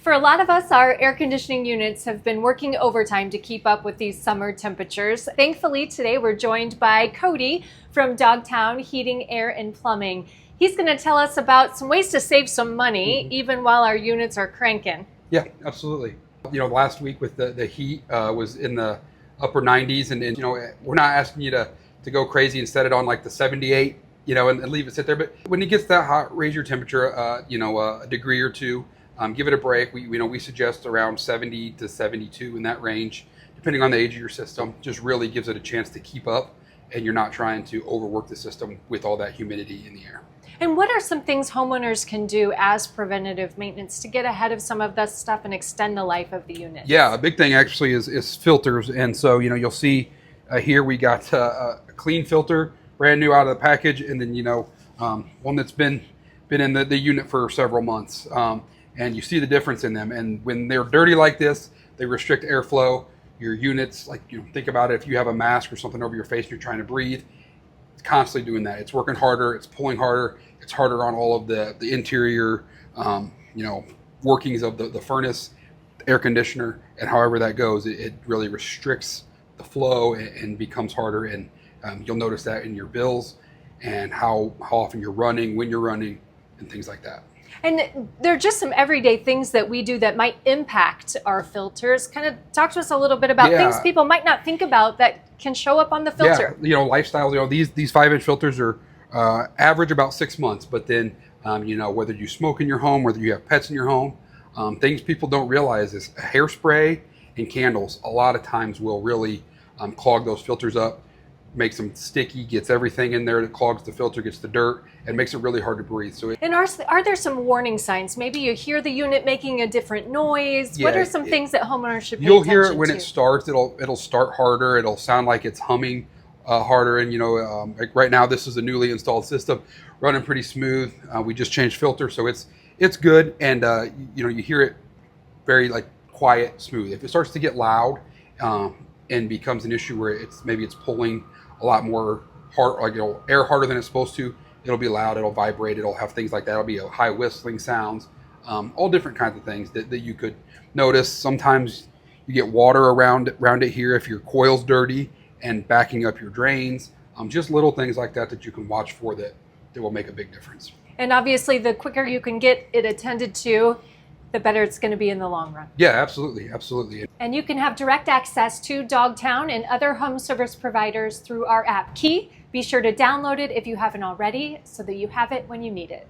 For a lot of us, our air conditioning units have been working overtime to keep up with these summer temperatures. Thankfully, today we're joined by Cody from Dogtown Heating, Air, and Plumbing. He's going to tell us about some ways to save some money even while our units are cranking. Yeah, absolutely. You know, last week with the heat was in the upper 90s, and you know, we're not asking you to go crazy and set it on like the 78, you know, and leave it sit there. But when it gets that hot, raise your temperature, you know, a degree or two. Give it a break. We suggest around 70 to 72 in that range, depending on the age of your system. Just really gives it a chance to keep up, and you're not trying to overwork the system with all that humidity in the air. And what are some things homeowners can do as preventative maintenance to get ahead of some of this stuff and extend the life of the unit? Yeah, a big thing actually is filters. And so, you know, you'll see here we got a clean filter, brand new out of the package, and then, you know, one that's been in the unit for several months. And you see the difference in them. And when they're dirty like this, they restrict airflow. Your units, like, you know, think about it, if you have a mask or something over your face and you're trying to breathe, it's constantly doing that. It's working harder, it's pulling harder, it's harder on all of the interior, you know, workings of the furnace, the air conditioner, and however that goes, it really restricts the flow and becomes harder. And you'll notice that in your bills and how often you're running, when you're running, and things like that. And there are just some everyday things that we do that might impact our filters. Kind of talk to us a little bit about things people might not think about that can show up on the filter. Yeah, you know, lifestyles, you know, these 5-inch filters are average about 6 months, but then, you know, whether you smoke in your home, whether you have pets in your home, things people don't realize is hairspray and candles a lot of times will really clog those filters up, makes them sticky, gets everything in there that clogs the filter, gets the dirt, and makes it really hard to breathe. So and are there some warning signs? Maybe you hear the unit making a different noise. What are some things that homeowners should pay attention to? You'll hear it when it starts. It'll start harder. It'll sound like it's humming harder. And, you know, like right now, this is a newly installed system running pretty smooth. We just changed filter, so it's good. And, you know, you hear it very like quiet, smooth. If it starts to get loud and becomes an issue where maybe it's pulling a lot more hard, like, you know, air harder than it's supposed to, it'll be loud, it'll vibrate, it'll have things like that. It'll be a high whistling sounds, all different kinds of things that you could notice. Sometimes you get water around it here if your coil's dirty and backing up your drains. Just little things like that you can watch for that will make a big difference. And obviously, the quicker you can get it attended to, the better it's going to be in the long run. Yeah, absolutely, absolutely. And you can have direct access to Dogtown and other home service providers through our app, Key. Be sure to download it if you haven't already so that you have it when you need it.